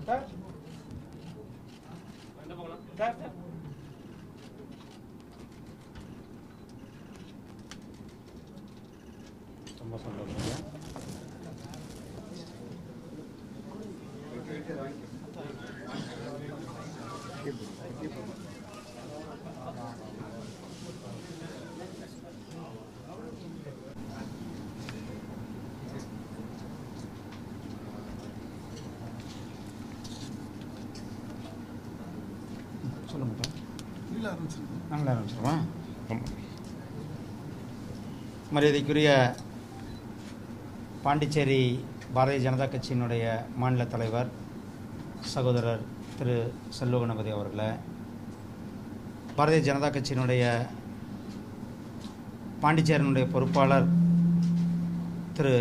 ரொம்ப சந்தோஷம். சொல்லுங்க. நாங்களே ஆரம்பிச்சிருமா? மரியாதைக்குரிய பாண்டிச்சேரி பாரதிய ஜனதா கட்சியினுடைய மாநில தலைவர் சகோதரர் திரு செல்வ கணபதி அவர்களே, பாரதிய ஜனதா கட்சியினுடைய பாண்டிச்சேரியினுடைய பொறுப்பாளர் திரு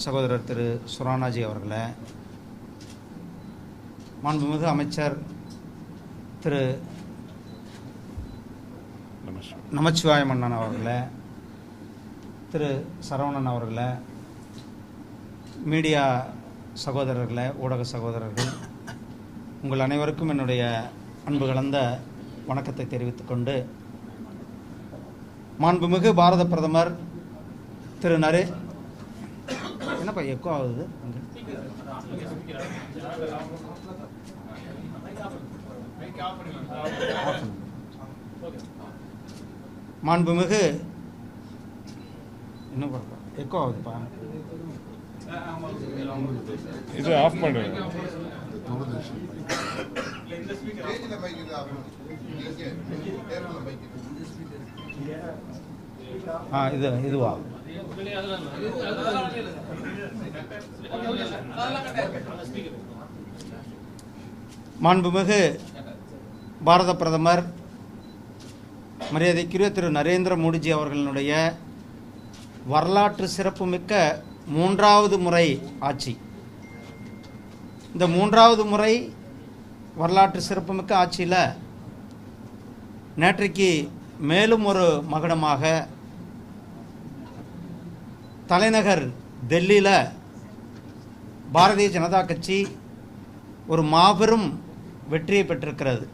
சகோதரர் திரு சுரானாஜி அவர்களே, மாண்புமிகு அமைச்சர் திரு நமச்சிவாயம் அண்ணன் அவர்களே, திரு சரவணன் அவர்களே, மீடியா சகோதரர்களே, ஊடக சகோதரர்கள், உங்கள் அனைவருக்கும் என்னுடைய அன்பு கலந்த வணக்கத்தை தெரிவித்துக் கொண்டு, மாண்புமிகு பாரத பிரதமர் திரு என்னப்பா எக்கோ ஆகுது? மாண்புமிகு இன்னும் எக்கோ ஆகுதுப்பா, இது ஆஃப் பண்ணுங்க. இதுவா மாண்புமிகு பாரத பிரதமர் மரியாதைக்குரிய திரு நரேந்திர மோடிஜி அவர்களுடைய வரலாற்று சிறப்புமிக்க 3வது முறை ஆட்சி. இந்த 3வது முறை வரலாற்று சிறப்புமிக்க ஆட்சியில் நேற்றைக்கு மேலும் ஒரு மகுடமாக தலைநகர் டெல்லியில் பாரதிய ஜனதா கட்சி ஒரு மாபெரும் வெற்றியை பெற்றிருக்கிறது.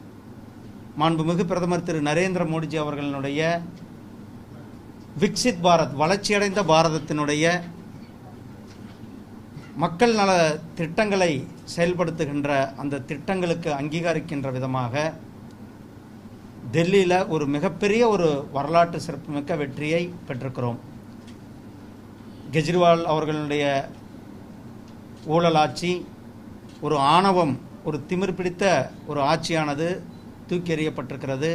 மாண்புமிகு பிரதமர் திரு நரேந்திர மோடிஜி அவர்களுடைய விக்சித் பாரத், வளர்ச்சியடைந்த பாரதத்தினுடைய மக்கள் நல திட்டங்களை செயல்படுத்துகின்ற அந்த திட்டங்களுக்கு அங்கீகரிக்கின்ற விதமாக டெல்லியில் ஒரு மிகப்பெரிய ஒரு வரலாற்று சிறப்புமிக்க வெற்றியை பெற்றிருக்கிறோம். கெஜ்ரிவால் அவர்களுடைய ஊழல் ஆட்சி, ஒரு ஆணவம், ஒரு திமிர் பிடித்த ஒரு ஆட்சியானது தூக்கி எறியப்பட்டிருக்கிறது.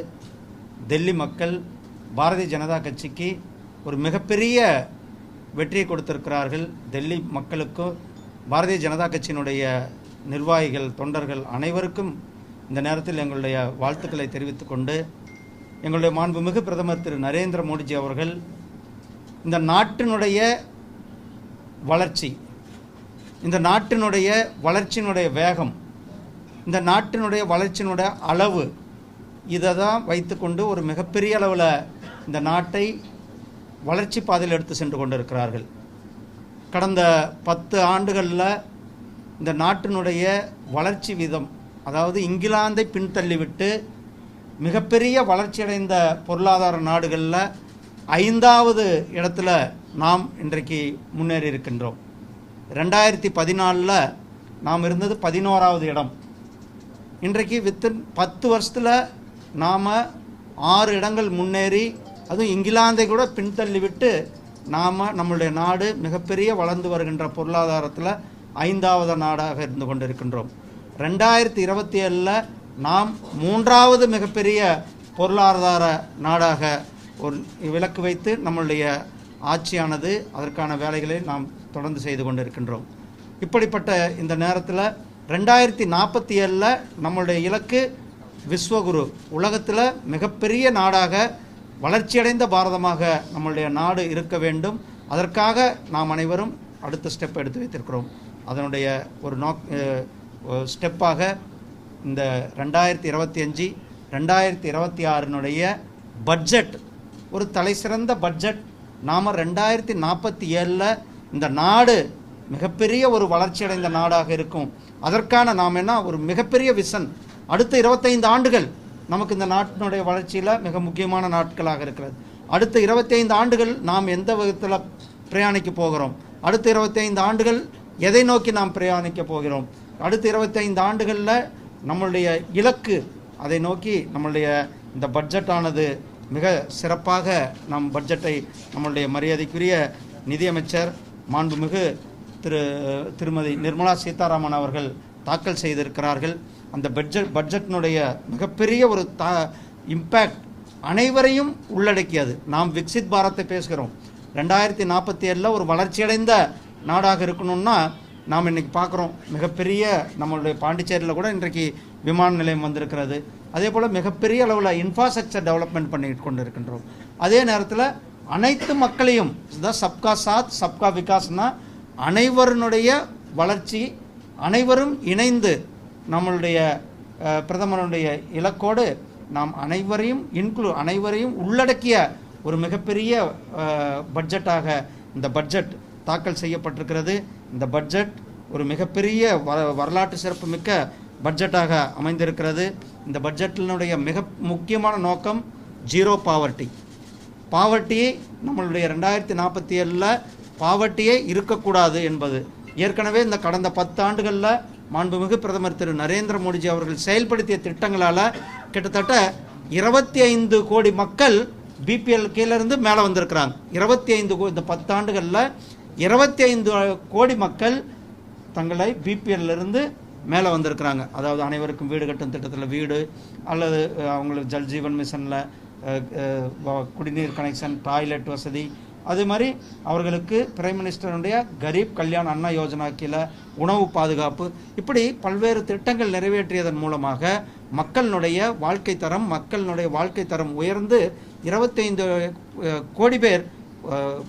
டெல்லி மக்கள் பாரதிய ஜனதா கட்சிக்கு ஒரு மிகப்பெரிய வெற்றியை கொடுத்திருக்கிறார்கள். டெல்லி மக்களுக்கும் பாரதிய ஜனதா கட்சியினுடைய நிர்வாகிகள், தொண்டர்கள் அனைவருக்கும் இந்த நேரத்தில் எங்களுடைய வாழ்த்துக்களை தெரிவித்துக் கொண்டு, எங்களுடைய மாண்புமிகு பிரதமர் திரு நரேந்திர மோடிஜி அவர்கள் இந்த நாட்டினுடைய வளர்ச்சி, இந்த நாட்டினுடைய வளர்ச்சியினுடைய வேகம், இந்த நாட்டினுடைய வளர்ச்சியினுடைய அளவு, இதை தான் வைத்துக்கொண்டு ஒரு மிகப்பெரிய அளவில் இந்த நாட்டை வளர்ச்சி பாதையில் எடுத்து சென்று கொண்டிருக்கிறார்கள். கடந்த 10 ஆண்டுகளில் இந்த நாட்டினுடைய வளர்ச்சி வீதம், அதாவது இங்கிலாந்தை பின்தள்ளிவிட்டு மிகப்பெரிய வளர்ச்சியடைந்த பொருளாதார நாடுகளில் 5வது இடத்துல நாம் இன்றைக்கு முன்னேறி இருக்கின்றோம். 2014 நாம் இருந்தது 11வது இடம். இன்றைக்கு வித்தின் 10 வருஷத்தில் நாம் 6 இடங்கள் முன்னேறி, அதுவும் இங்கிலாந்தை கூட பின்தள்ளிவிட்டு நம்மளுடைய நாடு மிகப்பெரிய வளர்ந்து வருகின்ற பொருளாதாரத்தில் 5வது நாடாக இருந்து கொண்டிருக்கின்றோம். 2027 நாம் 3வது மிகப்பெரிய பொருளாதார நாடாக ஒரு இலக்கு வைத்து நம்மளுடைய ஆட்சியானது அதற்கான வேலைகளை நாம் தொடர்ந்து செய்து கொண்டிருக்கின்றோம். இப்படிப்பட்ட இந்த நேரத்தில் 2047 நம்மளுடைய இலக்கு விஸ்வகுரு, உலகத்தில் மிகப்பெரிய நாடாக, வளர்ச்சியடைந்த பாரதமாக நம்மளுடைய நாடு இருக்க வேண்டும். அதற்காக நாம் அனைவரும் அடுத்த ஸ்டெப் எடுத்து வைத்திருக்கிறோம். அதனுடைய ஒரு ஸ்டெப்பாக இந்த 2025 2026 பட்ஜெட் ஒரு தலைசிறந்த பட்ஜெட். நாம் 2047 இந்த நாடு மிகப்பெரிய ஒரு வளர்ச்சியடைந்த நாடாக இருக்கும். அதற்கான நாம் என்ன ஒரு மிகப்பெரிய விஷன், அடுத்த 25 ஆண்டுகள் நமக்கு இந்த நாட்டினுடைய வளர்ச்சியில் மிக முக்கியமான நாட்களாக இருக்கிறது. அடுத்த 25 ஆண்டுகள் நாம் எந்த விதத்தில் பிரயாணிக்க போகிறோம், அடுத்த 25 ஆண்டுகள் எதை நோக்கி நாம் பிரயாணிக்க போகிறோம், அடுத்த 25 ஆண்டுகளில் நம்மளுடைய இலக்கு, அதை நோக்கி நம்மளுடைய இந்த பட்ஜெட்டானது மிக சிறப்பாக நம் பட்ஜெட்டை நம்மளுடைய மரியாதைக்குரிய நிதியமைச்சர் மாண்புமிகு திருமதி நிர்மலா சீதாராமன் அவர்கள் தாக்கல் செய்திருக்கிறார்கள். அந்த பட்ஜெட்டினுடைய மிகப்பெரிய ஒரு இம்பேக்ட் அனைவரையும் உள்ளடக்கியது. நாம் விக்சித் பாரத்தை பேசுகிறோம். 2047 ஒரு வளர்ச்சியடைந்த நாடாக இருக்கணும்னா நாம் இன்றைக்கி பார்க்குறோம், மிகப்பெரிய நம்மளுடைய பாண்டிச்சேரியில் கூட இன்றைக்கு விமான நிலையம் வந்திருக்கிறது. அதே போல் மிகப்பெரிய அளவில் இன்ஃப்ராஸ்ட்ரக்சர் டெவலப்மெண்ட் பண்ணிட்டு கொண்டு இருக்கின்றோம். அதே நேரத்தில் அனைத்து மக்களையும், சப்கா சாத் சப்கா விகாஸ்னா அனைவருடைய வளர்ச்சி, அனைவரும் இணைந்து நம்மளுடைய பிரதமருடைய இலக்கோடு நாம் அனைவரையும் உள்ளடக்கிய ஒரு மிகப்பெரிய பட்ஜெட்டாக இந்த பட்ஜெட் தாக்கல் செய்யப்பட்டிருக்கிறது. இந்த பட்ஜெட் ஒரு மிகப்பெரிய வரலாற்று சிறப்பு மிக்க பட்ஜெட்டாக அமைந்திருக்கிறது. இந்த பட்ஜெட்டினுடைய மிக முக்கியமான நோக்கம் ஜீரோ பாவர்ட்டியை நம்மளுடைய 2047 பாவர்ட்டியே இருக்கக்கூடாது என்பது. ஏற்கனவே இந்த கடந்த 10 ஆண்டுகளில் மாண்புமிகு பிரதமர் திரு நரேந்திர மோடிஜி அவர்கள் செயல்படுத்திய திட்டங்களால் கிட்டத்தட்ட 25 கோடி மக்கள் பிபிஎல் கீழிருந்து மேலே வந்திருக்கிறாங்க. 25 இந்த 10 ஆண்டுகளில் 25 கோடி மக்கள் தங்களை பிபிஎல்லிருந்து மேலே வந்திருக்கிறாங்க. அதாவது அனைவருக்கும் வீடு கட்டும் திட்டத்தில் வீடு, அல்லது அவங்களுக்கு ஜல்ஜீவன் மிஷனில் குடிநீர் கனெக்ஷன், டாய்லெட் வசதி, அதே மாதிரி அவர்களுக்கு பிரைம் மினிஸ்டருடைய கரீப் கல்யாண் அண்ணா யோஜனா கீழே உணவு பாதுகாப்பு, இப்படி பல்வேறு திட்டங்கள் நிறைவேற்றியதன் மூலமாக மக்களுடைய வாழ்க்கை தரம் உயர்ந்து 25 கோடி பேர்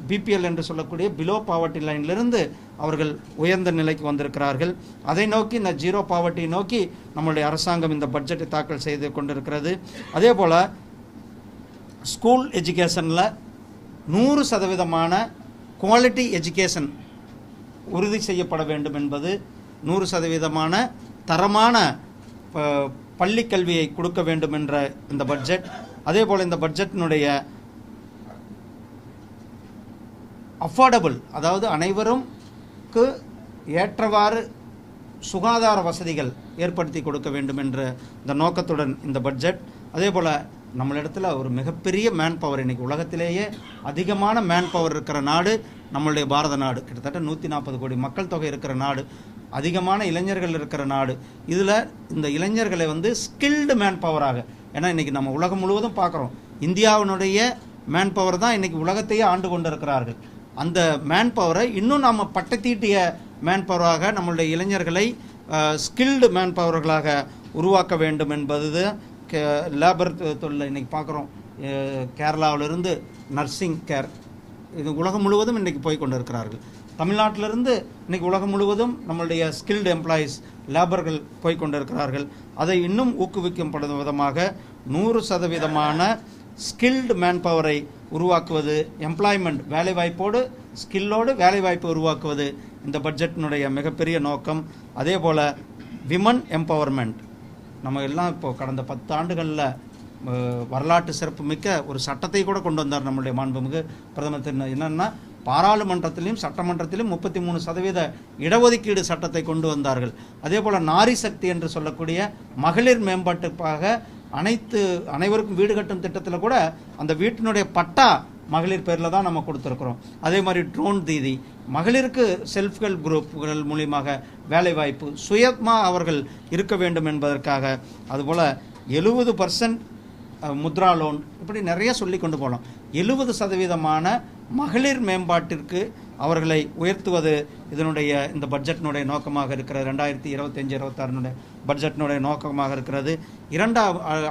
பிபிஎல் என்று சொல்லக்கூடிய பிலோ பாவர்ட்டி லைனிலிருந்து அவர்கள் உயர்ந்த நிலைக்கு வந்திருக்கிறார்கள். அதை நோக்கி இந்த ஜீரோ பாவர்ட்டியை நோக்கி நம்மளுடைய அரசாங்கம் இந்த பட்ஜெட்டை தாக்கல் செய்து கொண்டிருக்கிறது. அதே போல் ஸ்கூல் எஜுகேஷனில் 100% குவாலிட்டி எஜுகேஷன் உறுதி செய்யப்பட வேண்டும் என்பது, 100% தரமான பள்ளி கல்வியை கொடுக்க வேண்டும் என்ற இந்த பட்ஜெட். அதே போல் இந்த பட்ஜெட்டினுடைய அஃபோர்டபுள், அதாவது அனைவரும்க்கு ஏற்றவாறு சுகாதார வசதிகள் ஏற்படுத்தி கொடுக்க வேண்டும் என்ற இந்த நோக்கத்துடன் இந்த பட்ஜெட். அதே போல் நம்மளிடத்தில் ஒரு மிகப்பெரிய மேன் பவர், இன்றைக்கி உலகத்திலேயே அதிகமான மேன் பவர் இருக்கிற நாடு நம்மளுடைய பாரத நாடு. கிட்டத்தட்ட 140 கோடி மக்கள் தொகை இருக்கிற நாடு, அதிகமான இளைஞர்கள் இருக்கிற நாடு. இதில் இந்த இளைஞர்களை ஸ்கில்டு மேன் பவராக, ஏன்னா இன்றைக்கி நம்ம உலகம் முழுவதும் பார்க்குறோம், இந்தியாவினுடைய மேன் பவர் தான் இன்றைக்கி உலகத்தையே ஆண்டு கொண்டு இருக்கிறார்கள். அந்த மேன் பவரை இன்னும் நாம் பட்டத்தீட்டிய மேன் பவராக நம்மளுடைய இளைஞர்களை ஸ்கில்டு மேன் பவர்களாக உருவாக்க வேண்டும் என்பது லேபர் தொழில். இன்றைக்கி பார்க்குறோம், கேரளாவிலிருந்து நர்சிங் கேர், இது உலகம் முழுவதும் இன்றைக்கி போய் கொண்டு இருக்கிறார்கள். தமிழ்நாட்டிலிருந்து இன்றைக்கி உலகம் முழுவதும் நம்மளுடைய ஸ்கில்டு எம்ப்ளாயீஸ் லேபர்கள் போய் கொண்டு இருக்கிறார்கள். அதை இன்னும் ஊக்குவிக்கப்படும் விதமாக 100% ஸ்கில்டு மேன் பவரை உருவாக்குவது, எம்ப்ளாய்மெண்ட் வேலைவாய்ப்போடு ஸ்கில்லோடு வேலைவாய்ப்பு உருவாக்குவது இந்த பட்ஜெட்டினுடைய மிகப்பெரிய நோக்கம். அதே போல் விமன் எம்பவர்மெண்ட், நம்ம எல்லாம் இப்போது கடந்த 10 ஆண்டுகளில் வரலாற்று சிறப்பு மிக்க ஒரு சட்டத்தை கூட கொண்டு வந்தார் நம்மளுடைய மாண்புமிகு பிரதமர். என்னென்னா பாராளுமன்றத்திலையும் சட்டமன்றத்திலும் 33% இடஒதுக்கீடு சட்டத்தை கொண்டு வந்தார்கள். அதே போல் நாரி சக்தி என்று சொல்லக்கூடிய மகளிர் மேம்பாட்டுக்காக அனைவருக்கும் வீடு கட்டும் திட்டத்தில் கூட அந்த வீட்டினுடைய பட்டா மகளிர் பேரில் தான் நம்ம கொடுத்துருக்குறோம். அதே மாதிரி ட்ரோன் தீதி, மகளிருக்கு செல்ஃப் ஹெல்ப் குரூப்புகள் மூலியமாக வேலைவாய்ப்பு, சுயமாக அவர்கள் இருக்க வேண்டும் என்பதற்காக, அதுபோல் 70% முத்ரா லோன், இப்படி நிறைய சொல்லி கொண்டு போகலாம். 70% மகளிர் மேம்பாட்டிற்கு அவர்களை உயர்த்துவது இதனுடைய இந்த பட்ஜெட்டினுடைய நோக்கமாக இருக்கிறது. 2025-26 பட்ஜெட்டினுடைய நோக்கமாக இருக்கிறது.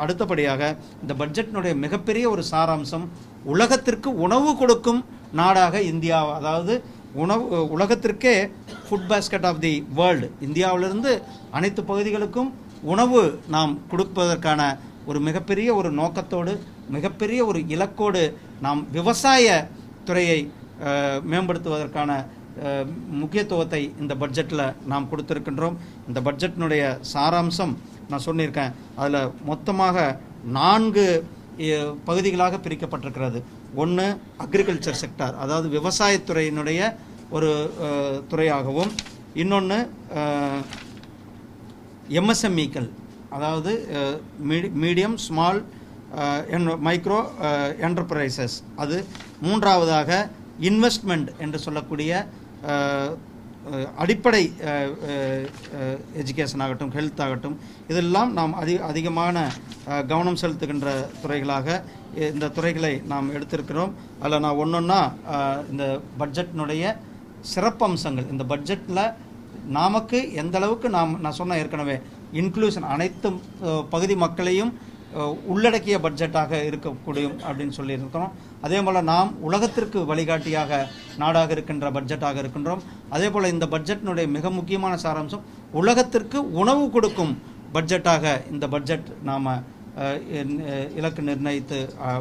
அடுத்தபடியாக இந்த பட்ஜெட்டினுடைய மிகப்பெரிய ஒரு சாராம்சம், உலகத்திற்கு உணவு கொடுக்கும் நாடாக இந்தியா, அதாவது உலகத்திற்கே food basket of the world, இந்தியாவிலிருந்து அனைத்து பகுதிகளுக்கும் உணவு நாம் கொடுப்பதற்கான ஒரு மிகப்பெரிய ஒரு நோக்கத்தோடு, மிகப்பெரிய ஒரு இலக்கோடு நாம் விவசாய துறையை மேம்படுத்துவதற்கான முக்கியத்துவத்தை இந்த பட்ஜெட்டில் நாம் கொடுத்துருக்கின்றோம். இந்த பட்ஜெட்டினுடைய சாராம்சம் நான் சொல்லியிருக்கேன். அதில் மொத்தமாக 4 பகுதிகளாக பிரிக்கப்பட்டிருக்கிறது. ஒன்று அக்ரிகல்ச்சர் செக்டார், அதாவது விவசாயத்துறையினுடைய ஒரு துறையாகவும், இன்னொன்று எம்எஸ்எம்இக்கள், அதாவது மீடியம் ஸ்மால் மைக்ரோ என்டர்பிரைசஸ், அது மூன்றாவதாக இன்வெஸ்ட்மெண்ட் என்று சொல்லக்கூடிய அடிப்படை எஜுகேஷன் ஆகட்டும், ஹெல்த் ஆகட்டும், இதெல்லாம் நாம் அதிகமான கவனம் செலுத்துகின்ற துறைகளாக இந்த துறைகளை நாம் எடுத்திருக்கிறோம். அதில் நான் ஒன்றொன்னா இந்த பட்ஜெட்டினுடைய சிறப்பம்சங்கள், இந்த பட்ஜெட்டில் நமக்கு எந்த அளவுக்கு நான் சொன்ன ஏற்கனவே இன்க்ளூஷன், அனைத்து பகுதி மக்களையும் உள்ளடக்கிய பட்ஜெட்டாக இருக்கக்கூடியும் அப்படின்னு சொல்லியிருக்கிறோம். அதே போல் நாம் உலகத்திற்கு வழிகாட்டியாக நாடாக இருக்கின்ற பட்ஜெட்டாக இருக்கின்றோம். அதே போல் இந்த பட்ஜெட்டினுடைய மிக முக்கியமான சாராம்சம், உலகத்திற்கு உணவு கொடுக்கும் பட்ஜெட்டாக இந்த பட்ஜெட் நாம் இலக்கு நிர்ணயித்து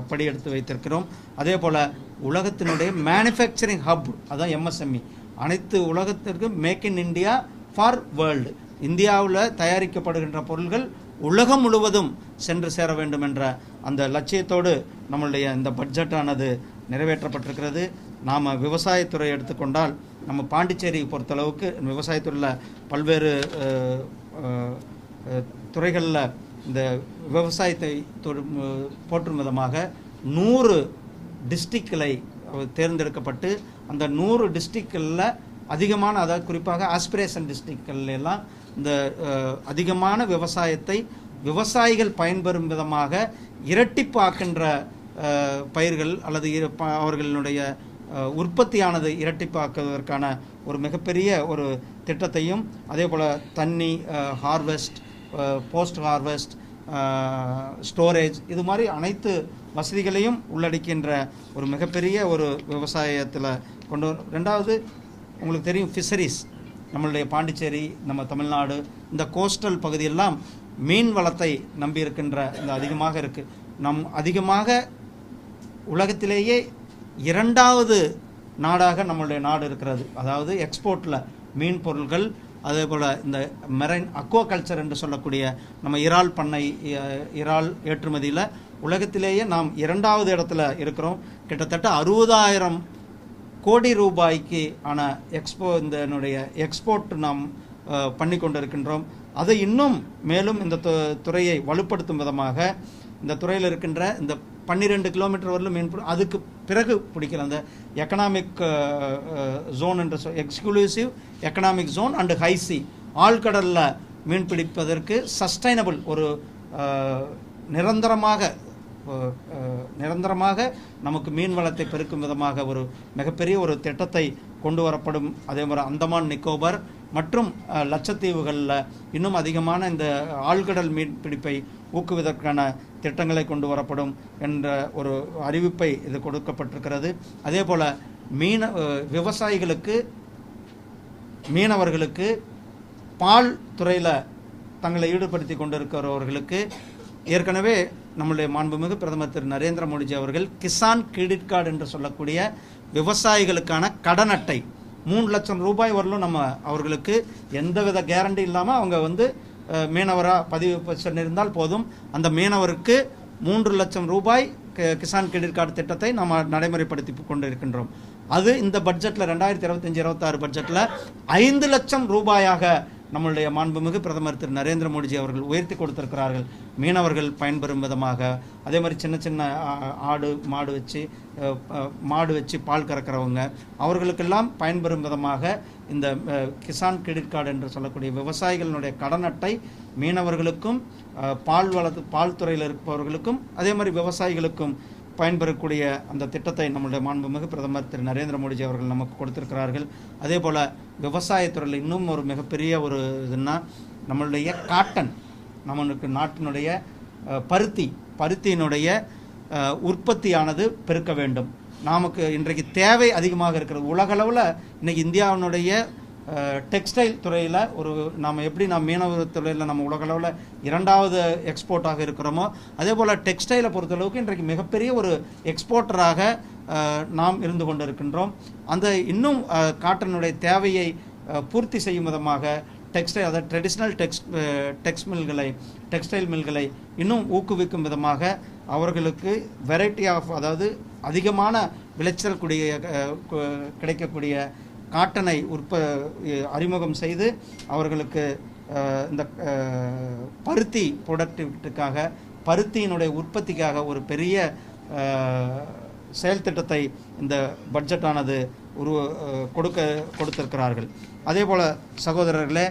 படியெடுத்து வைத்திருக்கிறோம். அதே போல் உலகத்தினுடைய மேனுஃபேக்சரிங் ஹப், அதான் எம்எஸ்எம்இ, அனைத்து உலகத்திற்கு make in India for world, இந்தியாவில் தயாரிக்கப்படுகின்ற பொருள்கள் உலகம் முழுவதும் சென்று சேர வேண்டும் என்ற அந்த லட்சியத்தோடு நம்மளுடைய இந்த பட்ஜெட்டானது நிறைவேற்றப்பட்டிருக்கிறது. நாம் விவசாயத்துறை எடுத்துக்கொண்டால், நம்ம பாண்டிச்சேரி பொறுத்தளவுக்கு விவசாயத்துறையில் பல்வேறு துறைகளில் இந்த விவசாயத்தை போற்றும் விதமாக 100 டிஸ்ட்ரிக்ட்களை தேர்ந்தெடுக்கப்பட்டு, அந்த 100 டிஸ்ட்ரிக்ட்களில் அதிகமான, அதாவது குறிப்பாக ஆஸ்பிரேஷன் டிஸ்ட்ரிக்ட்கள் எல்லாம் இந்த அதிகமான விவசாயத்தை விவசாயிகள் பயன்பெறும் விதமாக இரட்டிப்பாக்கின்ற பயிர்கள் அல்லது அவர்களுடைய உற்பத்தியானது இரட்டிப்பாக்குவதற்கான ஒரு மிகப்பெரிய ஒரு திட்டத்தையும், அதே போல் தண்ணி ஹார்வெஸ்ட், போஸ்ட் ஹார்வெஸ்ட், ஸ்டோரேஜ், இது மாதிரி அனைத்து வசதிகளையும் உள்ளடக்கின்ற ஒரு மிகப்பெரிய ஒரு விவசாயத்தில் கொண்டு வரும். ரெண்டாவது, உங்களுக்கு தெரியும், ஃபிஷரிஸ், நம்மளுடைய பாண்டிச்சேரி, நம்ம தமிழ்நாடு, இந்த கோஸ்டல் பகுதியெல்லாம் மீன் வளத்தை நம்பியிருக்கின்ற இந்த அதிகமாக இருக்குது. அதிகமாக உலகத்திலேயே 2வது நாடாக நம்மளுடைய நாடு இருக்கிறது. அதாவது எக்ஸ்போர்ட்டில் மீன் பொருள்கள், அதே போல் இந்த மெரைன் அக்வாகல்ச்சர் என்று சொல்லக்கூடிய நம்ம இறால் பண்ணை, இறால் ஏற்றுமதியில் உலகத்திலேயே நாம் 2வது இடத்துல இருக்கிறோம். கிட்டத்தட்ட 60,000 கோடி ரூபாய்க்கு ஆன இதனுடைய எக்ஸ்போர்ட் நாம் பண்ணி கொண்டிருக்கின்றோம். அதை இன்னும் மேலும் இந்த துறையை வலுப்படுத்தும் விதமாக இந்த துறையில் இருக்கின்ற இந்த 12 கிலோமீட்டர் வரலும் மீன், அதுக்கு பிறகு பிடிக்கிற அந்த எக்கனாமிக் ஜோன் என்று எக்ஸ்க்ளூசிவ் எக்கனாமிக் ஜோன் அண்டு ஹைசி, ஆழ்கடலில் மீன் பிடிப்பதற்கு சஸ்டைனபிள் ஒரு நிரந்தரமாக நமக்கு மீன் வளத்தை பெருக்கும் விதமாக ஒரு மிகப்பெரிய ஒரு திட்டத்தை கொண்டு வரப்படும். அதே மாதிரி அந்தமான் நிக்கோபார் மற்றும் லட்சத்தீவுகளில் இன்னும் அதிகமான இந்த ஆழ்கடல் மீன் பிடிப்பை ஊக்குவதற்கான திட்டங்களை கொண்டு வரப்படும் என்ற ஒரு அறிவிப்பை இது கொடுக்கப்பட்டிருக்கிறது. அதே போல் விவசாயிகளுக்கு, மீனவர்களுக்கு, பால் துறையில் தங்களை ஈடுபடுத்தி கொண்டிருக்கிறவர்களுக்கு ஏற்கனவே நம்முடைய மாண்புமிகு பிரதமர் திரு நரேந்திர மோடிஜி அவர்கள் கிசான் கிரெடிட் கார்டு என்று சொல்லக்கூடிய விவசாயிகளுக்கான கடன் அட்டை 3 லட்சம் ரூபாய் வரலும் நம்ம அவர்களுக்கு எந்தவித கேரண்டி இல்லாமல் அவங்க மீனவராக பதிவு இருந்தால் போதும், அந்த மீனவருக்கு 3 லட்சம் ரூபாய் கிசான் கிரெடிட் கார்டு திட்டத்தை நம்ம நடைமுறைப்படுத்தி கொண்டு இருக்கின்றோம். அது இந்த பட்ஜெட்டில் 2025-26 பட்ஜெட்டில் 5 லட்சம் ரூபாயாக நம்மளுடைய மாண்புமிகு பிரதமர் திரு நரேந்திர மோடிஜி அவர்கள் உயர்த்தி கொடுத்திருக்கிறார்கள். மீனவர்கள் பயன்பெறும் விதமாக, அதே மாதிரி சின்ன சின்ன மாடு வச்சு பால் கறக்கிறவங்க, அவர்களுக்கெல்லாம் பயன்பெறும் விதமாக இந்த கிசான் கிரெடிட் கார்டு என்று சொல்லக்கூடிய விவசாயிகளுடைய கடன் அட்டை மீனவர்களுக்கும் பால் துறையில் இருப்பவர்களுக்கும் அதே மாதிரி விவசாயிகளுக்கும் பயன்பெறக்கூடிய அந்த திட்டத்தை நம்முடைய மாண்புமிகு பிரதமர் திரு நரேந்திர மோடிஜி அவர்கள் நமக்கு கொடுத்திருக்கிறார்கள். அதே போல் விவசாயத்துறையில் இன்னும் ஒரு மிகப்பெரிய ஒரு இதுன்னா, நம்மளுடைய காட்டன், நம்மளுக்கு நாட்டினுடைய பருத்தியினுடைய உற்பத்தியானது பெருக்க வேண்டும். நமக்கு இன்றைக்கு தேவை அதிகமாக இருக்கிறது. உலகளவில் இன்றைக்கி இந்தியாவினுடைய டெக்ஸ்டைல் துறையில் நாம் மீனவ துறையில் நம்ம உலகளவில் 2வது எக்ஸ்போர்ட்டாக இருக்கிறோமோ, அதே போல் டெக்ஸ்டைலை பொறுத்தளவுக்கு இன்றைக்கு மிகப்பெரிய ஒரு எக்ஸ்போர்ட்டராக நாம் இருந்து கொண்டிருக்கின்றோம். அந்த இன்னும் காட்டனுடைய தேவையை பூர்த்தி செய்யும் விதமாக டெக்ஸ்டைல், அதாவது ட்ரெடிஷ்னல் டெக்ஸ்டைல் மில்களை இன்னும் ஊக்குவிக்கும் விதமாக அவர்களுக்கு வெரைட்டி ஆஃப், அதாவது அதிகமான விளைச்சல் கிடைக்கக்கூடிய காட்டனை அறிமுகம் செய்து அவர்களுக்கு இந்த பருத்தி ப்ரொடக்டிவிட்டிக்காக, பருத்தியினுடைய உற்பத்திக்காக ஒரு பெரிய செயல் திட்டத்தை இந்த பட்ஜெட்டானது கொடுத்திருக்கிறார்கள். அதே போல் சகோதரர்களே,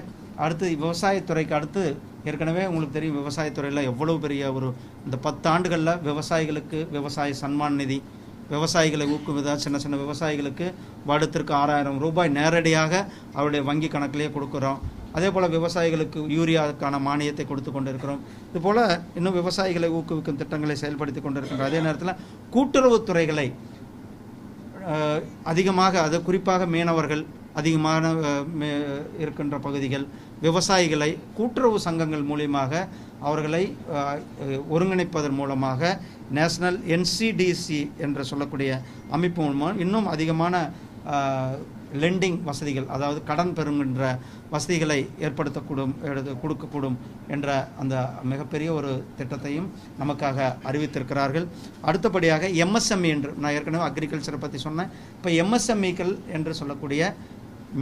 அடுத்து விவசாயத்துறைக்கு அடுத்து ஏற்கனவே உங்களுக்கு தெரியும் விவசாயத்துறையில் எவ்வளோ பெரிய இந்த 10 ஆண்டுகளில் விவசாயிகளுக்கு விவசாய சன்மான் நிதி, விவசாயிகளை ஊக்குவித சின்ன சின்ன விவசாயிகளுக்கு வருடத்திற்கு 6000 ரூபாய் நேரடியாக அவருடைய வங்கி கணக்கிலேயே கொடுக்குறோம். அதே போல் விவசாயிகளுக்கு யூரியாவுக்கான மானியத்தை கொடுத்து கொண்டு இருக்கிறோம். இதுபோல் இன்னும் விவசாயிகளை ஊக்குவிக்கும் திட்டங்களை செயல்படுத்தி கொண்டு இருக்கின்றோம். அதே நேரத்தில் கூட்டுறவுத்துறைகளை அதிகமாக, அது குறிப்பாக மீனவர்கள் அதிகமான இருக்கின்ற பகுதிகள், விவசாயிகளை கூட்டுறவு சங்கங்கள் மூலியமாக அவர்களை ஒருங்கிணைப்பதன் மூலமாக நேஷனல் NCDC என்று சொல்லக்கூடிய அமைப்பு மூலமாக இன்னும் அதிகமான லெண்டிங் வசதிகள், அதாவது கடன் பெறுகின்ற வசதிகளை கொடுக்கக்கூடும் என்ற அந்த மிகப்பெரிய ஒரு திட்டத்தையும் நமக்காக அறிவித்திருக்கிறார்கள். அடுத்தபடியாக MSME என்று, நான் ஏற்கனவே அக்ரிகல்ச்சரை பற்றி சொன்னேன். இப்போ MSMEக்கள் என்று சொல்லக்கூடிய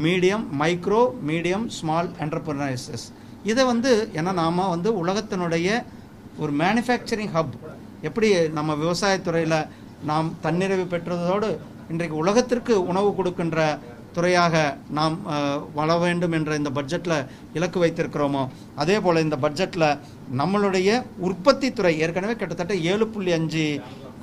medium, micro, medium, small enterprises, இதை ஏன்னா நாம் உலகத்தினுடைய ஒரு மேனுஃபேக்சரிங் ஹப், எப்படி நம்ம விவசாயத்துறையில் நாம் தன்னிறைவு பெற்றதோடு இன்றைக்கு உலகத்திற்கு உணவு கொடுக்கின்ற துறையாக நாம் வள வேண்டும் என்ற இந்த பட்ஜெட்டில் இலக்கு வைத்திருக்கிறோமோ, அதே போல் இந்த பட்ஜெட்டில் நம்மளுடைய உற்பத்தி துறை ஏற்கனவே கிட்டத்தட்ட 7.5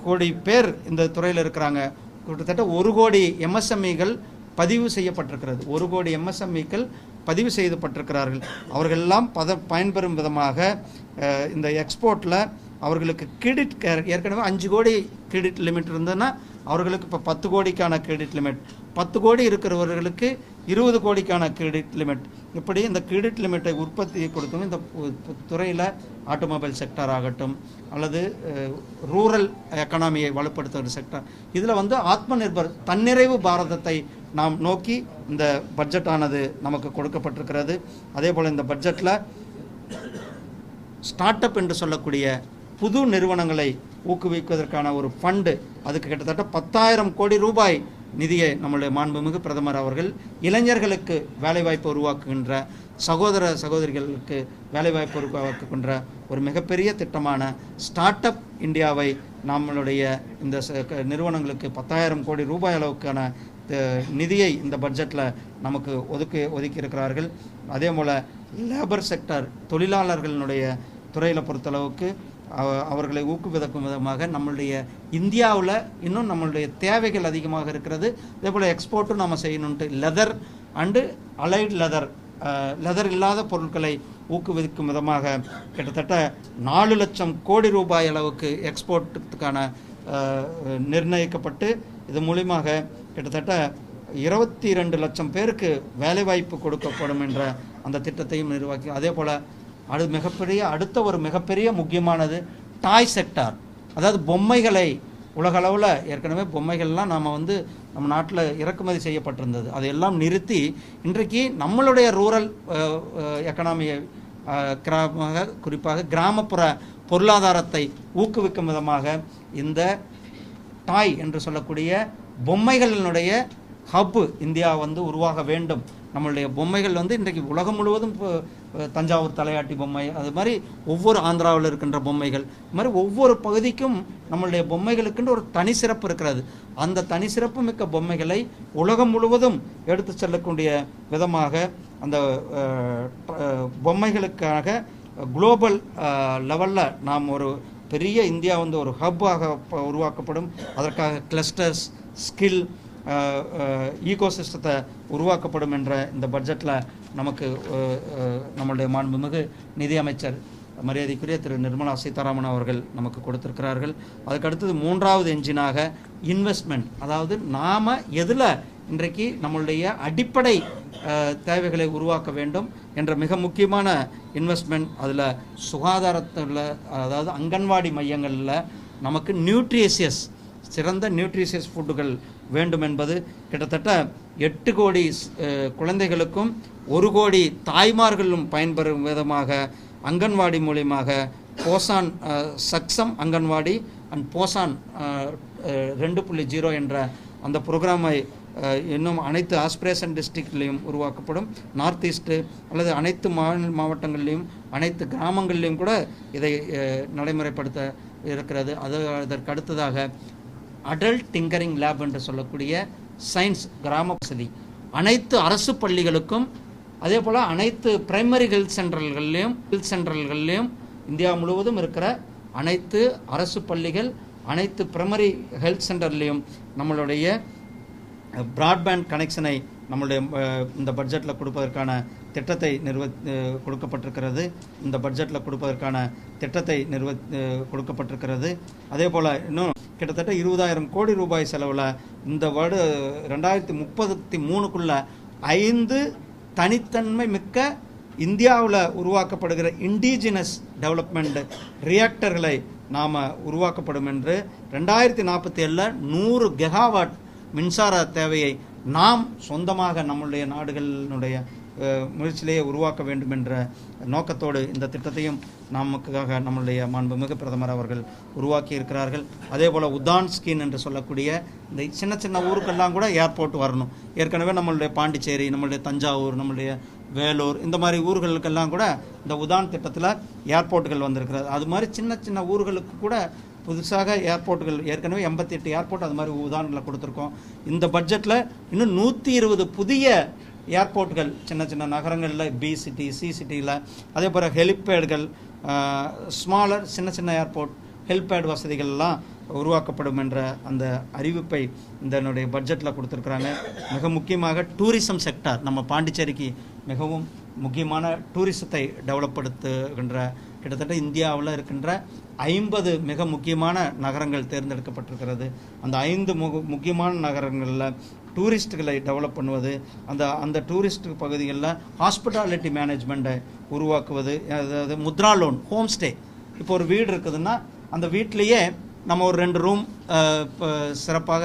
கோடி பேர் இந்த துறையில் இருக்கிறாங்க. கிட்டத்தட்ட 1 கோடி MSMEகள் பதிவு செய்யப்பட்டிருக்கிறது. 1 கோடி MSMEக்கள் பதிவு செய்யப்பட்டிருக்கிறார்கள். அவர்களெல்லாம் பயன்பெறும் விதமாக இந்த எக்ஸ்போர்ட்டில் அவர்களுக்கு கிரெடிட், ஏற்கனவே 5 கோடி கிரெடிட் லிமிட் இருந்ததுன்னா அவர்களுக்கு இப்போ 10 கோடிக்கான கிரெடிட் லிமிட், 10 கோடி இருக்கிறவர்களுக்கு 20 கோடிக்கான கிரெடிட் லிமிட், இப்படி இந்த கிரெடிட் லிமிட்டை உற்பத்தி கொடுத்தோம். இந்த துறையில் ஆட்டோமொபைல் செக்டார் ஆகட்டும் அல்லது ரூரல் எக்கனாமியை வலுப்படுத்துகிற செக்டார், இதில் ஆத்ம நிர்பர் தன்னிறைவு பாரதத்தை நாம் நோக்கி இந்த பட்ஜெட்டானது நமக்கு கொடுக்கப்பட்டிருக்கிறது. அதே போல் இந்த பட்ஜெட்டில் ஸ்டார்ட் அப் என்று சொல்லக்கூடிய புது நிறுவனங்களை ஊக்குவிப்பதற்கான ஒரு ஃபண்டு, அதுக்கு கிட்டத்தட்ட 10,000 கோடி ரூபாய் நிதியை நம்முடைய மாண்புமிகு பிரதமர் அவர்கள் இளைஞர்களுக்கு வேலைவாய்ப்பு உருவாக்குகின்ற, சகோதரிகளுக்கு வேலைவாய்ப்பு உருவாக்குகின்ற ஒரு மிகப்பெரிய திட்டமான ஸ்டார்ட் அப் இந்தியாவை நம்மளுடைய இந்த நிறுவனங்களுக்கு 10,000 கோடி ரூபாய் அளவுக்கான நிதியை இந்த பட்ஜெட்டில் நமக்கு ஒதுக்கி இருக்கிறார்கள். அதே போல் லேபர் செக்டர், தொழிலாளர்களுடைய துறையில் பொறுத்தளவுக்கு அவர்களை ஊக்குவிக்கும் விதமாக நம்மளுடைய இந்தியாவில் இன்னும் நம்மளுடைய தேவைகள் அதிகமாக இருக்கிறது. அதே போல் எக்ஸ்போர்ட்டும் நம்ம செய்யணுன்ட்டு லெதர் அண்டு அலைட் லெதர் இல்லாத பொருட்களை ஊக்குவிக்கும் விதமாக கிட்டத்தட்ட 4 லட்சம் கோடி ரூபாய் அளவுக்கு எக்ஸ்போர்ட்டுக்கான நிர்ணயிக்கப்பட்டு இது மூலியமாக கிட்டத்தட்ட 22 லட்சம் பேருக்கு வேலைவாய்ப்பு கொடுக்கப்படும் என்ற அந்த திட்டத்தையும் நிர்வாகி. அதே போல் அடுத்த ஒரு மிகப்பெரிய முக்கியமானது டாய் செக்டார், அதாவது பொம்மைகளை உலகளவில் ஏற்கனவே பொம்மைகள்லாம் நாம் நம்ம நாட்டில் இறக்குமதி செய்யப்பட்டிருந்தது, அதையெல்லாம் நிறுத்தி இன்றைக்கு நம்மளுடைய ரூரல் எக்கனாமியை குறிப்பாக கிராமப்புற பொருளாதாரத்தை ஊக்குவிக்கும் விதமாக இந்த டாய் என்று சொல்லக்கூடிய பொம்மைகளினுடைய ஹப்பு இந்தியா உருவாக வேண்டும். நம்மளுடைய பொம்மைகள் இன்றைக்கு உலகம் முழுவதும் தஞ்சாவூர் தலையாட்டி பொம்மை, அது மாதிரி ஒவ்வொரு ஆந்திராவில் இருக்கின்ற பொம்மைகள், இது மாதிரி ஒவ்வொரு பகுதிக்கும் நம்மளுடைய பொம்மைகளுக்குன்ற ஒரு தனி சிறப்பு இருக்கிறது. அந்த தனி சிறப்பு மிக்க பொம்மைகளை உலகம் முழுவதும் எடுத்து செல்லக்கூடிய விதமாக அந்த பொம்மைகளுக்காக குளோபல் லெவலில் நாம் ஒரு பெரிய இந்தியா ஒரு ஹப்பாக உருவாக்கப்படும். அதற்காக கிளஸ்டர்ஸ், ஸ்கில், ஈகோசிஸ்டத்தை உருவாக்கப்படும் என்ற இந்த பட்ஜெட்டில் நமக்கு நம்மளுடைய மாண்புமிகு நிதியமைச்சர் மரியாதைக்குரிய திரு நிர்மலா சீதாராமன் அவர்கள் நமக்கு கொடுத்திருக்கிறார்கள். அதுக்கடுத்தது 3வது என்ஜினாக இன்வெஸ்ட்மெண்ட், அதாவது நாம் எதில் இன்றைக்கு நம்மளுடைய அடிப்படை தேவைகளை உருவாக்க வேண்டும் என்ற மிக முக்கியமான இன்வெஸ்ட்மெண்ட். அதில் சுகாதாரத்தில், அதாவது அங்கன்வாடி மையங்களில் நமக்கு நியூட்ரிஷியஸ் சிறந்த நியூட்ரிஷியஸ் ஃபுட்டுகள் வேண்டும் என்பது கிட்டத்தட்ட 8 கோடி குழந்தைகளுக்கும் 1 கோடி தாய்மார்களும் பயன்பெறும் விதமாக அங்கன்வாடி மூலியமாக boson Saksham anganwadi and boson 2.0 என்ற அந்த ப்ரோக்ராமை இன்னும் அனைத்து ஆஸ்பிரேஷன் டிஸ்ட்ரிக்ட்லேயும் உருவாக்கப்படும். நார்த் ஈஸ்ட்டு அல்லது அனைத்து மாவட்டங்கள்லேயும் அனைத்து கிராமங்கள்லேயும் கூட இதை நடைமுறைப்படுத்த இருக்கிறது. அதற்கு அடுத்ததாக அடல்ட் டிங்கரிங் லேப் என்று சொல்லக்கூடிய சயின்ஸ் கிராம வசதி அனைத்து அரசு பள்ளிகளுக்கும் அதே போல் அனைத்து பிரைமரி ஹெல்த் சென்டர்கள்லேயும் இந்தியா முழுவதும் இருக்கிற அனைத்து அரசு பள்ளிகள் அனைத்து பிரைமரி ஹெல்த் சென்டர்லேயும் நம்மளுடைய பிராட்பேண்ட் கனெக்ஷனை நம்மளுடைய இந்த பட்ஜெட்டில் கொடுப்பதற்கான திட்டத்தை கொடுக்கப்பட்டிருக்கிறது. இந்த பட்ஜெட்டில் கொடுப்பதற்கான திட்டத்தை கொடுக்கப்பட்டிருக்கிறது. அதே போல் இன்னும் கிட்டத்தட்ட 20,000 கோடி ரூபாய் செலவில் இந்த வருட 2033க்குள்ள 5 தனித்தன்மை மிக்க இந்தியாவில் உருவாக்கப்படுகிற இண்டிஜினஸ் டெவலப்மெண்ட் ரியாக்டர்களை நாம் உருவாக்கப்படும் என்று 2047 100 கிகாவாட் மின்சார தேவையை நாம் சொந்தமாக நம்முடைய நாடுகளினுடைய முயற்சியிலேயே உருவாக்க வேண்டும் என்ற நோக்கத்தோடு இந்த திட்டத்தையும் நமக்காக நம்முடைய மாண்புமிகு பிரதமர் அவர்கள் உருவாக்கி இருக்கிறார்கள். அதே போல் உதான் ஸ்கீம் என்று சொல்லக்கூடிய இந்த சின்ன சின்ன ஊருக்கெல்லாம் கூட ஏர்போர்ட் வரணும். ஏற்கனவே நம்மளுடைய பாண்டிச்சேரி, நம்மளுடைய தஞ்சாவூர், நம்மளுடைய வேலூர் இந்த மாதிரி ஊர்களுக்கெல்லாம் கூட இந்த உதான் திட்டத்தில் ஏர்போர்ட்டுகள் வந்திருக்கிறது. அது மாதிரி சின்ன சின்ன ஊர்களுக்கு கூட புதுசாக ஏர்போர்ட்டுகள் ஏற்கனவே 88 ஏர்போர்ட் அது மாதிரி உதாரணங்களை கொடுத்துருக்கோம். இந்த பட்ஜெட்டில் இன்னும் 120 புதிய ஏர்போர்ட்டுகள் சின்ன சின்ன நகரங்களில் பி சிட்டி, சி சிட்டியில், அதே போல் ஹெலிபேடுகள், ஸ்மாலர் சின்ன சின்ன ஏர்போர்ட் ஹெல்பேட் வசதிகள்லாம் உருவாக்கப்படும் என்ற அந்த அறிவிப்பை இதனுடைய பட்ஜெட்டில் கொடுத்துருக்குறாங்க. மிக முக்கியமாக டூரிசம் செக்டார் நம்ம பாண்டிச்சேரிக்கு மிகவும் முக்கியமான டூரிசத்தை டெவலப்படுத்துகின்ற கிட்டத்தட்ட இந்தியாவில் இருக்கின்ற 50 மிக முக்கியமான நகரங்கள் தேர்ந்தெடுக்கப்பட்டிருக்கிறது. அந்த 5 முக்கியமான நகரங்களில் டூரிஸ்ட்டுகளை டெவலப் பண்ணுவது, அந்த டூரிஸ்ட் பகுதிகளில் ஹாஸ்பிட்டாலிட்டி மேனேஜ்மெண்ட்டை உருவாக்குவது, அதாவது முத்ரா லோன், ஹோம் ஸ்டே. இப்போ ஒரு வீடு இருக்குதுன்னா அந்த வீட்லேயே நம்ம ஒரு 2 ரூம் சிறப்பாக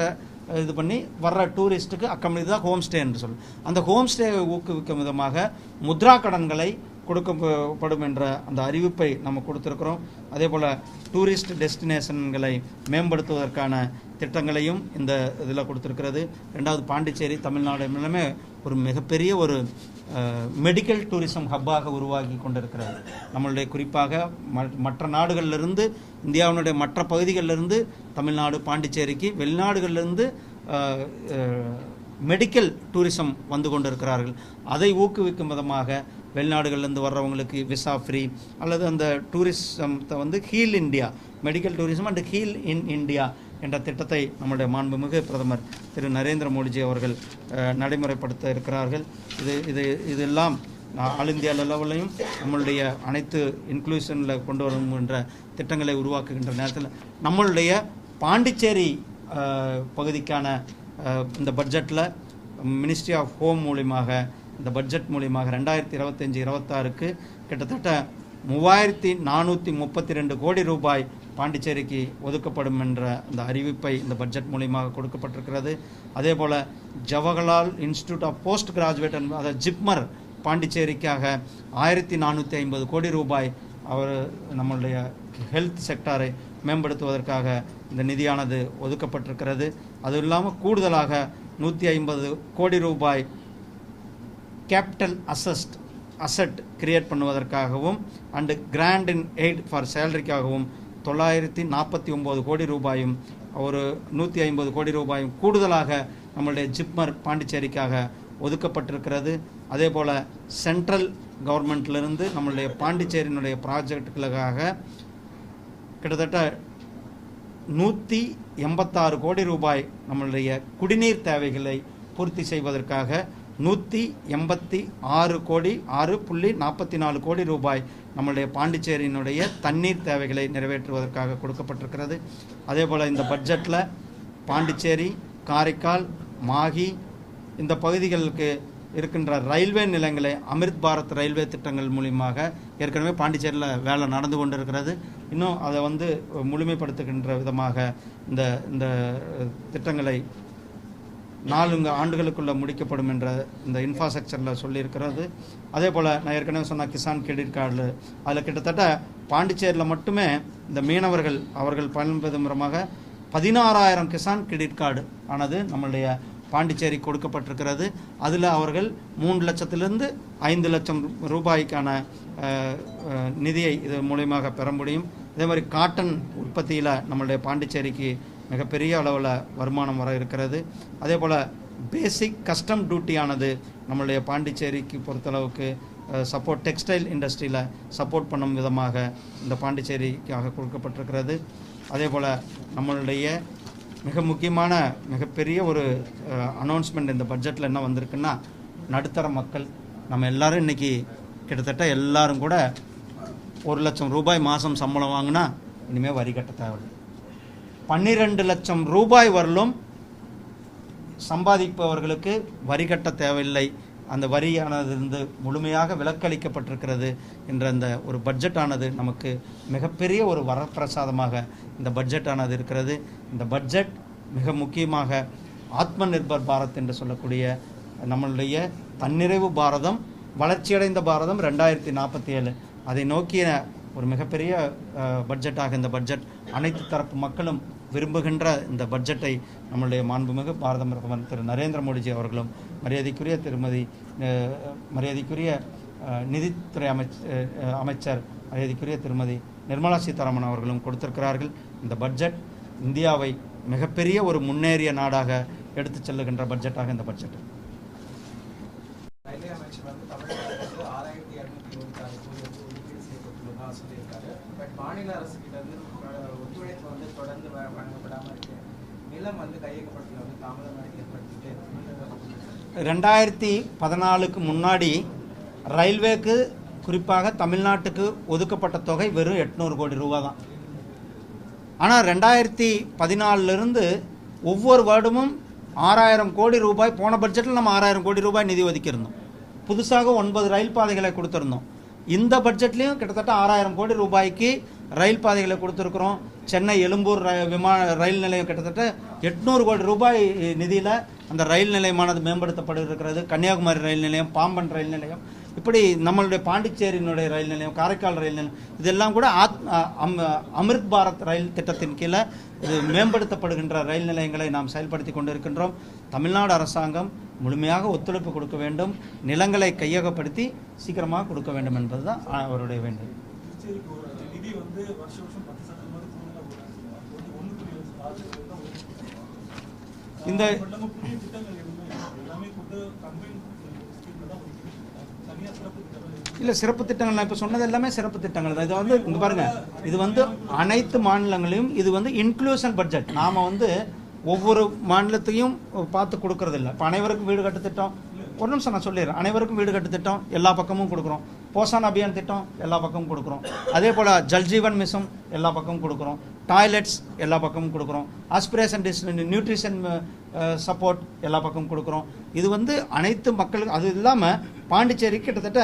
இது பண்ணி வர்ற டூரிஸ்ட்டுக்கு அக்கம்பெனி தான் ஹோம் ஸ்டே என்று சொல்லும். அந்த ஹோம் ஸ்டேவை ஊக்குவிக்கும் விதமாக முத்ரா கடன்களை கொடுக்கப்படும் என்ற அந்த அறிவிப்பை நம்ம கொடுத்துருக்குறோம். அதே போல் டூரிஸ்ட் டெஸ்டினேஷன்களை மேம்படுத்துவதற்கான திட்டங்களையும் இந்த இதில் கொடுத்துருக்கிறது. 2வது பாண்டிச்சேரி தமிழ்நாடு எல்லாமே ஒரு மிகப்பெரிய ஒரு மெடிக்கல் டூரிசம் ஹப்பாக உருவாக்கி கொண்டிருக்கிறது. நம்மளுடைய குறிப்பாக மற்ற நாடுகளிலிருந்து, இந்தியாவினுடைய மற்ற பகுதிகளிலிருந்து தமிழ்நாடு பாண்டிச்சேரிக்கு வெளிநாடுகளிலிருந்து மெடிக்கல் டூரிசம் வந்து கொண்டிருக்கிறார்கள். அதை ஊக்குவிக்கும் விதமாக வெளிநாடுகளிலிருந்து வர்றவங்களுக்கு விசா ஃப்ரீ அல்லது அந்த டூரிசத்தை வந்து heal India, medical tourism and heal in India என்ற திட்டத்தை நம்முடைய மாண்புமிகு பிரதமர் திரு நரேந்திர மோடிஜி அவர்கள் நடைமுறைப்படுத்த இருக்கிறார்கள். இதெல்லாம் ஆல் இந்தியா லெவலையும் நம்மளுடைய அனைத்து இன்க்ளூஷனில் கொண்டு வருகின்ற திட்டங்களை உருவாக்குகின்ற நேரத்தில் நம்மளுடைய பாண்டிச்சேரி பகுதிக்கான இந்த பட்ஜெட்டில் மினிஸ்ட்ரி ஆஃப் ஹோம் மூலியமாக இந்த பட்ஜெட் மூலியமாக 2025-26க்கு கிட்டத்தட்ட 3432 கோடி ரூபாய் பாண்டிச்சேரிக்கு ஒதுக்கப்படும் என்ற அந்த அறிவிப்பை இந்த பட்ஜெட் மூலியமாக கொடுக்கப்பட்டிருக்கிறது. அதே போல் Jawaharlal institute of post graduate அதாவது ஜிப்மர் பாண்டிச்சேரிக்காக 1450 கோடி ரூபாய் நம்மளுடைய ஹெல்த் செக்டாரை மேம்படுத்துவதற்காக இந்த நிதியானது ஒதுக்கப்பட்டிருக்கிறது. அது இல்லாமல் கூடுதலாக 150 கோடி ரூபாய் கேபிட்டல் அசட் கிரியேட் பண்ணுவதற்காகவும் and grant in aid for சேலரிக்காகவும் 949 கோடி ரூபாயும் ஒரு 150 கோடி ரூபாயும் கூடுதலாக நம்மளுடைய ஜிப்மர் பாண்டிச்சேரிக்காக ஒதுக்கப்பட்டிருக்கிறது. அதே போல் சென்ட்ரல் கவர்மெண்ட்லேருந்து நம்மளுடைய பாண்டிச்சேரியினுடைய ப்ராஜெக்டுகளுக்காக கிட்டத்தட்ட 186 கோடி ரூபாய் நம்மளுடைய குடிநீர் தேவைகளை பூர்த்தி செய்வதற்காக 6.44 கோடி ரூபாய் நம்மளுடைய பாண்டிச்சேரியினுடைய தண்ணீர் தேவைகளை நிறைவேற்றுவதற்காக கொடுக்கப்பட்டிருக்கிறது. அதே போல் இந்த பட்ஜெட்டில் பாண்டிச்சேரி, காரைக்கால், மாஹி இந்த பகுதிகளுக்கு இருக்கின்ற ரயில்வே நிலையங்களை அமிர்த் பாரத் ரயில்வே திட்டங்கள் மூலியமாக ஏற்கனவே பாண்டிச்சேரியில் வேலை நடந்து கொண்டு இருக்கிறது. இன்னும் அதை வந்து முழுமைப்படுத்துகின்ற விதமாக இந்த திட்டங்களை 4 ஆண்டுகளுக்குள்ளே முடிக்கப்படும் என்ற இந்த இன்ஃப்ராஸ்ட்ரக்சரில் சொல்லியிருக்கிறது. அதே போல் நான் ஏற்கனவே சொன்ன கிசான் கிரெடிட் கார்டு அதில் கிட்டத்தட்ட பாண்டிச்சேரியில் மட்டுமே இந்த மீனவர்கள் அவர்கள் பயன்பெறும் விதமாக 16,000 கிசான் கிரெடிட் கார்டு ஆனது நம்மளுடைய பாண்டிச்சேரி கொடுக்கப்பட்டிருக்கிறது. அதில் அவர்கள் 3 லட்சத்திலிருந்து 5 லட்சம் ரூபாய்க்கான நிதியை இது மூலயமாக பெற முடியும். அதே மாதிரி காட்டன் உற்பத்தியில் நம்மளுடைய பாண்டிச்சேரிக்கு மிகப்பெரிய அளவில் வருமானம் வர இருக்கிறது. அதே போல் பேசிக் கஸ்டம் டியூட்டியானது நம்மளுடைய பாண்டிச்சேரிக்கு பொறுத்தளவுக்கு சப்போர்ட் டெக்ஸ்டைல் இண்டஸ்ட்ரியில் சப்போர்ட் பண்ணும் விதமாக இந்த பாண்டிச்சேரிக்காக கொடுக்கப்பட்டிருக்கிறது. அதே போல் நம்மளுடைய மிக முக்கியமான மிகப்பெரிய ஒரு அனௌன்ஸ்மெண்ட் இந்த பட்ஜெட்டில் என்ன வந்திருக்குன்னா, நடுத்தர மக்கள் நம்ம எல்லாரும் இன்றைக்கி கிட்டத்தட்ட எல்லாரும் கூட 1 லட்சம் ரூபாய் மாதம் சம்பளம் வாங்கினா இனிமேல் வரி கட்ட தேவையில்லை. 12 லட்சம் ரூபாய் வரலும் சம்பாதிப்பவர்களுக்கு வரி கட்ட தேவையில்லை. அந்த வரியானது முழுமையாக விலக்களிக்கப்பட்டிருக்கிறது என்ற அந்த ஒரு பட்ஜெட்டானது நமக்கு மிகப்பெரிய ஒரு வரப்பிரசாதமாக இந்த பட்ஜெட்டானது இருக்கிறது. இந்த பட்ஜெட் மிக முக்கியமாக ஆத்ம நிர்பர் பாரத் என்று சொல்லக்கூடிய நம்மளுடைய தன்னிறைவு பாரதம், வளர்ச்சியடைந்த பாரதம் 2047 அதை நோக்கிய ஒரு மிகப்பெரிய பட்ஜெட்டாக இந்த பட்ஜெட் அனைத்து தரப்பு மக்களும் விரும்புகின்ற இந்த பட்ஜெட்டை நம்மளுடைய மாண்புமிகு பாரத பிரதமர் திரு நரேந்திர மோடிஜி அவர்களும் மரியாதைக்குரிய நிதித்துறை அமைச்சர் மரியாதைக்குரிய திருமதி நிர்மலா சீதாராமன் அவர்களும் கொடுத்திருக்கிறார்கள். இந்த பட்ஜெட் இந்தியாவை மிகப்பெரிய ஒரு முன்னேறிய நாடாக எடுத்துச் செல்லுகின்ற பட்ஜெட்டாக இந்த பட்ஜெட். மாநில அரசு கிட்ட இருந்து ஒத்துழைப்பு வந்து தொடர்ந்து வழங்கப்படாமல் இருக்கு. நிலம் வந்து கையகப்படுத்தல வந்து தாமதமாக ஏற்படுத்திட்டு 2014க்கு முன்னாடி ரயில்வேக்கு குறிப்பாக தமிழ்நாட்டுக்கு ஒதுக்கப்பட்ட தொகை வெறும் 800 கோடி ரூபா தான். ஆனால் 2014லிருந்து ஒவ்வொரு வருடமும் 6000 கோடி ரூபாய், போன பட்ஜெட்டில் நம்ம 6000 கோடி ரூபாய் நிதி ஒதுக்கியிருந்தோம். புதுசாக 9 ரயில் பாதைகளை கொடுத்துருந்தோம். இந்த பட்ஜெட்லேயும் கிட்டத்தட்ட 6000 கோடி ரூபாய்க்கு ரயில் பாதைகளை கொடுத்துருக்குறோம். சென்னை எழும்பூர் ரயில் நிலையம் கிட்டத்தட்ட 800 கோடி ரூபாய் நிதியில் அந்த ரயில் நிலையமானது மேம்படுத்தப்பட்டிருக்கிறது. கன்னியாகுமரி ரயில் நிலையம், பாம்பன் ரயில் நிலையம், இப்படி நம்மளுடைய பாண்டிச்சேரியினுடைய ரயில் நிலையம், காரைக்கால் ரயில் நிலையம், இதெல்லாம் கூட அமிர்த் பாரத் ரயில் திட்டத்தின் கீழே இது மேம்படுத்தப்படுகின்ற ரயில் நிலையங்களை நாம் செயல்படுத்தி கொண்டிருக்கின்றோம். தமிழ்நாடு அரசாங்கம் முழுமையாக ஒத்துழைப்பு கொடுக்க வேண்டும், நிலங்களை கையகப்படுத்தி சீக்கிரமாக கொடுக்க வேண்டும் என்பதுதான் அவருடைய வேண்டுகோள். இந்த இல்லை சிறப்பு திட்டங்கள் நான் இப்போ சொன்னது எல்லாமே சிறப்பு திட்டங்கள் தான். இது வந்து இங்கே பாருங்கள், இது வந்து அனைத்து மாநிலங்களையும் இது வந்து இன்க்ளூஷன் பட்ஜெட். நாம் வந்து ஒவ்வொரு மாநிலத்தையும் பார்த்து கொடுக்கறதில்ல. இப்போ அனைவருக்கும் வீடு கட்டு திட்டம், ஒரு நிமிஷம் நான் சொல்லிடுறேன், அனைவருக்கும் வீடு கட்டு திட்டம் எல்லா பக்கமும் கொடுக்குறோம். போஷான் அபியான் திட்டம் எல்லா பக்கமும் கொடுக்குறோம். அதே போல் ஜல்ஜீவன் மிஷன் எல்லா பக்கமும் கொடுக்குறோம். டாய்லெட்ஸ் எல்லா பக்கமும் கொடுக்குறோம். ஆஸ்பிரேஷன் நியூட்ரிஷன் சப்போர்ட் எல்லா பக்கமும் கொடுக்குறோம். இது வந்து அனைத்து மக்களுக்கும். அது இல்லாமல் பாண்டிச்சேரிக்கு கிட்டத்தட்ட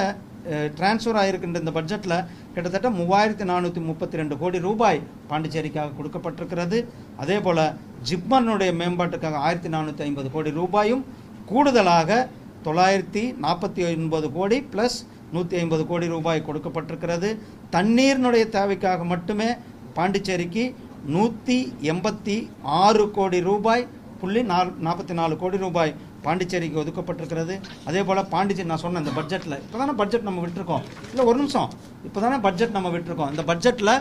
டிரான்ஸ்ஃபர் ஆகிருக்கின்ற இந்த பட்ஜெட்டில் கிட்டத்தட்ட 3432 கோடி ரூபாய் பாண்டிச்சேரிக்காக கொடுக்கப்பட்டிருக்கிறது. அதே போல் ஜிப்மனுடைய மேம்பாட்டுக்காக 1450 கோடி ரூபாயும், கூடுதலாக 949 கோடி ப்ளஸ் 150 கோடி ரூபாய் கொடுக்கப்பட்டிருக்கிறது. தண்ணீரினுடைய தேவைக்காக மட்டுமே பாண்டிச்சேரிக்கு 186 கோடி ரூபாய் புள்ளி 44 கோடி ரூபாய் பாண்டிச்சேரிக்கு ஒதுக்கப்பட்டிருக்கிறது. அதே போல் பாண்டிச்சேரி நான் சொன்ன இந்த பட்ஜெட்டில் இப்போ தானே பட்ஜெட் நம்ம விட்டுருக்கோம், இல்லை ஒரு நிமிஷம், இப்போ தானே பட்ஜெட் நம்ம விட்டுருக்கோம். இந்த பட்ஜெட்டில்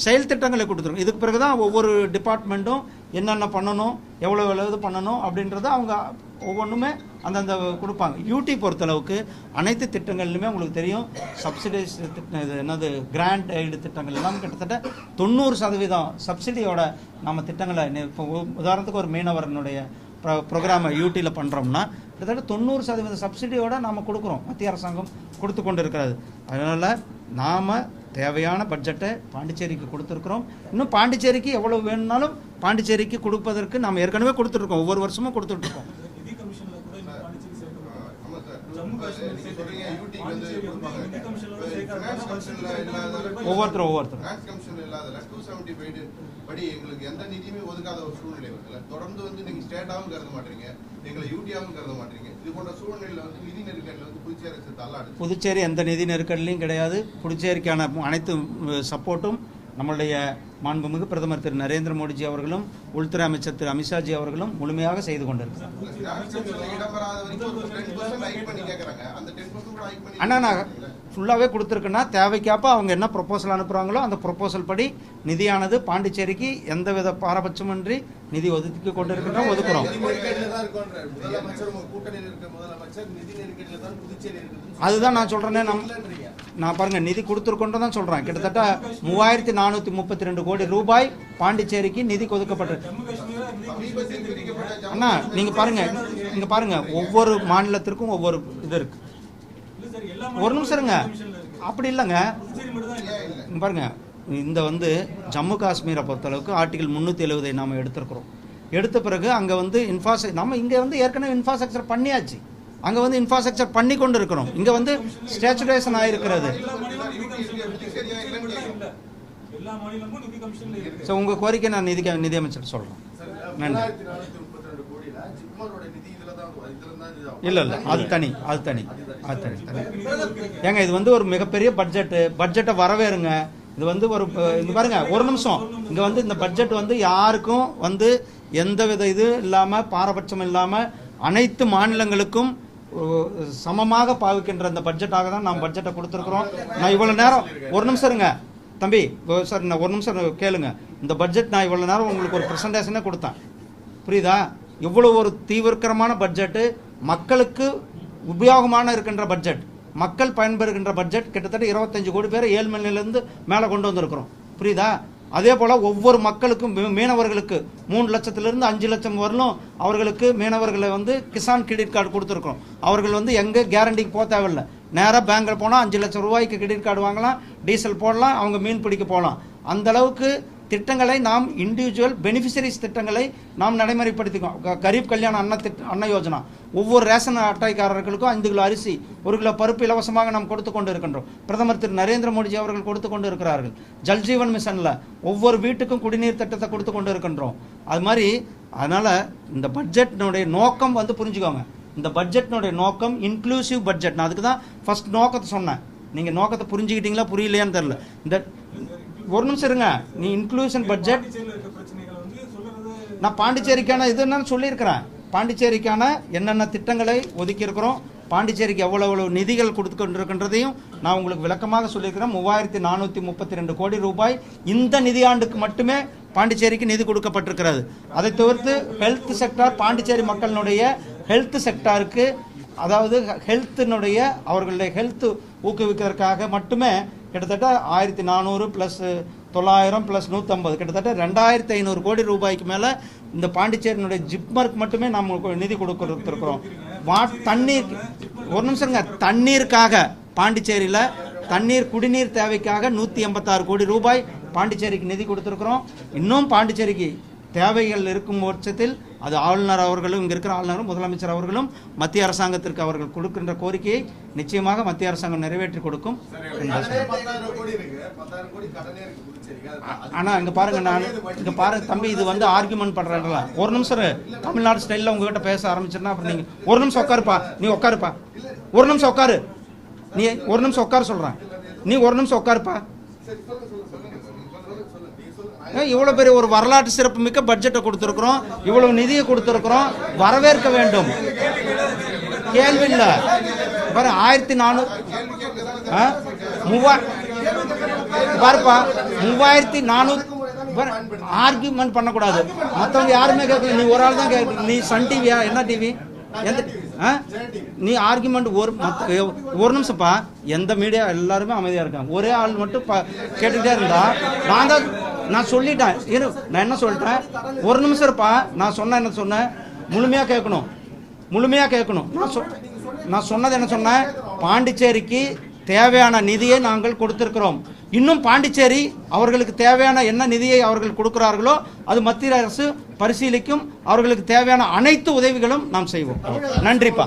செயல் திட்டங்களை கொடுத்துருக்கோம். இதுக்கு பிறகு தான் ஒவ்வொரு டிபார்ட்மெண்ட்டும் என்னென்ன பண்ணணும், எவ்வளோ இது பண்ணணும் அப்படின்றத அவங்க ஒவ்வொன்றுமே அந்தந்த கொடுப்பாங்க. யூடி பொறுத்தளவுக்கு அனைத்து திட்டங்கள்லையுமே உங்களுக்கு தெரியும், சப்சிடைஸ் திட்டம், இது என்னது கிராண்ட் எய்டு திட்டங்கள் எல்லாம் கிட்டத்தட்ட 90% சப்சிடியோட நம்ம திட்டங்களை, இப்போ உதாரணத்துக்கு ஒரு மீனவரனுடைய ப்ரோக்ராமை யூடியில் பண்ணுறோம்னா கிட்டத்தட்ட 90% சப்சிடியோடு நாம் கொடுக்குறோம். மத்திய அரசாங்கம் கொடுத்து கொண்டு இருக்கிறது. அதனால் நாம் தேவையான பட்ஜெட்டை பாண்டிச்சேரிக்கு கொடுத்துருக்குறோம். இன்னும் பாண்டிச்சேரிக்கு எவ்வளோ வேணும்னாலும் பாண்டிச்சேரிக்கு கொடுப்பதற்கு நாம் ஏற்கனவே கொடுத்துட்ருக்கோம், ஒவ்வொரு வருஷமும் கொடுத்துட்ருக்கோம். ஒவ்வொருத்தரும் படி எங்களுக்கு எந்த நிதியுமே ஒதுக்காத ஒரு சூழ்நிலை வருதுல. தொடர்ந்து வந்து நீங்க ஸ்டேட்டாவும் கருத மாட்டீங்க, எங்களை யூடியாவும் கருத மாட்டீங்க. இது போன்ற சூழ்நிலையில வந்து நிதி நெருக்கடியில வந்து புதுச்சேரி தள்ளாடுது. புதுச்சேரி எந்த நிதி நெருக்கடிலையும் கிடையாது. புதுச்சேரிக்கான அனைத்து சப்போர்ட்டும் நம்மளுடைய மாண்புமிகு பிரதமர் திரு நரேந்திர மோடிஜி அவர்களும் உள்துறை அமைச்சர் திரு அமித்ஷாஜி அவர்களும் முழுமையாக செய்து கொண்டிருக்கிறார். அண்ணா நான் ஃபுல்லாகவே கொடுத்துருக்குன்னா தேவைக்காப்ப அவங்க என்ன ப்ரொபோசல் அனுப்புகிறாங்களோ அந்த ப்ரொபோசல் படி நிதியானது பாண்டிச்சேரிக்கு எந்தவித பாரபட்சமின்றி நிதி ஒதுக்கி கொண்டு இருக்கின்றோம், ஒதுக்குறோம். அதுதான் நான் சொல்றேனே, நான் பாருங்க நிதி கொடுத்துருக்கோன்னு தான் சொல்றேன். கிட்டத்தட்ட 3432 கோடி ரூபாய் பாண்டிச்சேரிக்கு நிதி ஒதுக்கப்பட்டது. அண்ணா நீங்க பாருங்க ஒவ்வொரு மாநிலத்திற்கும் ஒவ்வொரு இது இருக்கு. ஒரு நிமிஷம் இருங்க, அப்படி இல்லைங்க. பாருங்க இந்த வந்து ஜம்மு காஷ்மீரை பொறுத்தளவுக்கு ஆர்டிகல் 370 நாம் எடுத்திருக்கிறோம். எடுத்த பிறகு அங்கே வந்து நம்ம இங்கே வந்து ஏற்கனவே இன்ஃப்ராஸ்ட்ரக்சர் பண்ணியாச்சு. அங்கே வந்து இன்ஃப்ராஸ்ட்ரக்சர் பண்ணி கொண்டு இருக்கிறோம். இங்கே வந்து ஸ்டேச்சுரேஷன் ஆகிருக்கிறது. ஸோ உங்கள் கோரிக்கை நான் நிதி அமைச்சர் சொல்கிறேன். நன்றி. இல்லை அது தனி ஏங்க இது வந்து ஒரு மிகப்பெரிய பட்ஜெட்டை வரவேறுங்க. இது வந்து இங்க பாருங்க ஒரு நிமிஷம், இங்க வந்து இந்த பட்ஜெட் வந்து யாருக்கும் வந்து எந்தவித இது இல்லாம பாரபட்சம் இல்லாம அனைத்து மாநிலங்களுக்கும் சமமாக பாவிக்கின்ற இந்த பட்ஜெட்டாக தான் நாம் பட்ஜெட்டை கொடுத்துருக்குறோம். நான் இவ்வளவு நேரம் ஒரு நிமிஷம் இருங்க தம்பி சார், நான் ஒரு நிமிஷம் கேளுங்க. இந்த பட்ஜெட் நான் இவ்வளவு நேரம் உங்களுக்கு ஒரு பிரசன்டேஷனே கொடுத்தேன், புரியுதா? இவ்வளவு ஒரு தீவிரமான பட்ஜெட்டு, மக்களுக்கு உபயோகமான இருக்கின்ற பட்ஜெட், மக்கள் பயன்பெறுகின்ற பட்ஜெட். கிட்டத்தட்ட 25 கோடி பேர் 7 மணிலிருந்து மேலே கொண்டு வந்திருக்கிறோம், புரியுதா? அதே போல ஒவ்வொரு மக்களுக்கும் மீனவர்களுக்கு 3 லட்சத்திலிருந்து 5 லட்சம் வரலும் அவர்களுக்கு மீனவர்களை வந்து கிசான் கிரெடிட் கார்டு கொடுத்துருக்குறோம். அவர்கள் வந்து எங்கே கேரண்டிக்கு போக தேவையில்லை, நேராக பேங்கில் போனால் 5 லட்சம் ரூபாய்க்கு கிரெடிட் கார்டு வாங்கலாம், டீசல் போடலாம், அவங்க மீன் பிடிக்க போகலாம். அந்த அளவுக்கு திட்டங்களை நாம் இண்டிவிஜுவல் பெனிஃபிஷரிஸ் திட்டங்களை நாம் நடைமுறைப்படுத்திக்கோம். கரீப் கல்யாண அன்ன யோஜனா, ஒவ்வொரு ரேஷன் அட்டைக்காரர்களுக்கும் 5 கிலோ அரிசி 1 கிலோ பருப்பு இலவசமாக நாம் கொடுத்து கொண்டு இருக்கின்றோம். பிரதமர் திரு நரேந்திர மோடிஜி அவர்கள் கொடுத்து கொண்டு இருக்கிறார்கள். ஜல்ஜீவன் மிஷன்ல ஒவ்வொரு வீட்டுக்கும் குடிநீர் திட்டத்தை கொடுத்து கொண்டு இருக்கின்றோம். அது மாதிரி அதனால இந்த பட்ஜெட்னுடைய நோக்கம் வந்து புரிஞ்சுக்கோங்க. இந்த பட்ஜெட்னுடைய நோக்கம் இன்க்ளூசிவ் பட்ஜெட். நான் அதுக்கு தான் ஃபர்ஸ்ட் நோக்கத்தை சொன்னேன். நீங்க நோக்கத்தை புரிஞ்சுக்கிட்டீங்களா புரியலையான்னு தெரியல. இந்த ஒரு நிமிஷம் இருங்க, நீ இன்க்ளூஷன் பட்ஜெட் நான் பாண்டிச்சேரிக்கான இது என்னன்னு சொல்லியிருக்கிறேன். பாண்டிச்சேரிக்கான என்னென்ன திட்டங்களை ஒதுக்கி இருக்கிறோம், பாண்டிச்சேரிக்கு எவ்வளவு நிதிகள் கொடுத்து கொண்டிருக்கின்றதையும் நான் உங்களுக்கு விளக்கமாக சொல்லியிருக்கிறேன். 3432 கோடி ரூபாய் இந்த நிதியாண்டுக்கு மட்டுமே பாண்டிச்சேரிக்கு நிதி கொடுக்கப்பட்டிருக்கிறது. அதை தவிர்த்து ஹெல்த் செக்டார், பாண்டிச்சேரி மக்களினுடைய ஹெல்த் செக்டாருக்கு, அதாவது ஹெல்த்தினுடைய அவர்களுடைய ஹெல்த் ஊக்குவிக்கிறதுக்காக மட்டுமே கிட்டத்தட்ட 1400 + 900 + 150 கிட்டத்தட்ட 2500 கோடி ரூபாய்க்கு மேலே இந்த பாண்டிச்சேரியினுடைய ஜிப்மருக்கு மட்டுமே நம்ம நிதி கொடுத்துருக்கிறோம். தண்ணீர் ஒரு நிமிஷங்க, தண்ணீருக்காக பாண்டிச்சேரியில் தண்ணீர் குடிநீர் தேவைக்காக 186 கோடி ரூபாய் பாண்டிச்சேரிக்கு நிதி கொடுத்துருக்குறோம். இன்னும் பாண்டிச்சேரிக்கு தேவைகள் இருக்கும் பட்சத்தில் அது ஆளுநர் அவர்களும், இங்கே இருக்கிற ஆளுநரும் முதலமைச்சர் அவர்களும் மத்திய அரசாங்கத்திற்கு அவர்கள் கொடுக்கின்ற கோரிக்கையை நிச்சயமாக மத்திய அரசாங்கம் நிறைவேற்றி கொடுக்கும். ஆனா இங்க பாருங்க, நான் இங்க பாருங்க தம்பி, இது வந்து ஆர்குமெண்ட் பண்றாங்களா? ஒரு நிமிஷம் தமிழ்நாடு ஸ்டைல்ல உங்ககிட்ட பேச ஆரம்பிச்சிருந்தா அப்புறம் நீங்க ஒரு நிமிஷம் உட்காருப்பா, நீ உட்காருப்பா, ஒரு நிமிஷம் உட்காரு, நீ ஒரு நிமிஷம் உட்காரு சொல்றேன், நீ ஒரு நிமிஷம் உட்காருப்பா. இவ்வளவு பெரிய ஒரு வரலாற்று சிறப்பு மிக்க பட்ஜெட்டை கொடுத்திருக்கிறோம், இவ்வளவு நிதியை கொடுத்திருக்கிறோம், வரவேற்க வேண்டும். கேள்வி இல்ல. 1400 பாருப்பா, 3400 ஆர்கியூமெண்ட் பண்ணக்கூடாது. மற்றவங்க யாருமே கேட்கல, நீ ஒரு ஆள் தான் கேட்க. நீ சன் டிவியா, என்ன டிவி, எந்த நீ ஆர்குமெண்ட் ஒரு நிமிஷம்ப்பா. எந்த மீடியா எல்லாருமே அமைதியா இருக்காங்க, ஒரே ஆள் மட்டும் கேட்டுக்கிட்டே இருந்தா நான் சொல்லிட்டேன். நான் என்ன சொல்லிட்டேன், ஒரு நிமிஷம் இருப்பா. நான் சொன்ன என்ன சொன்னேன், முழுமையா கேட்கணும், முழுமையா கேட்கணும். நான் சொன்னது என்ன சொன்னேன், பாண்டிச்சேரிக்கு தேவையான நிதியை நாங்கள் கொடுத்திருக்கிறோம். இன்னும் பாண்டிச்சேரி அவர்களுக்கு தேவையான என்ன நிதியை அவர்கள் கொடுக்கிறார்களோ அது மத்திய அரசு பரிசீலிக்கும். அவர்களுக்கு தேவையான அனைத்து உதவிகளும் நாம் செய்வோம். நன்றிப்பா,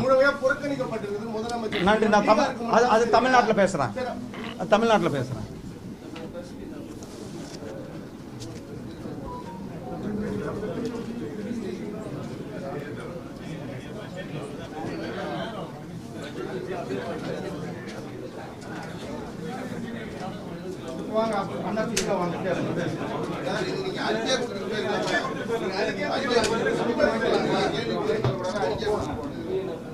நன்றி. நான் அது தமிழ்நாட்டில் பேசுறேன். தமிழ்நாட்டில் பேசுகிறேன். வாங்க அண்ணா வாங்க நீங்க அறிக்கை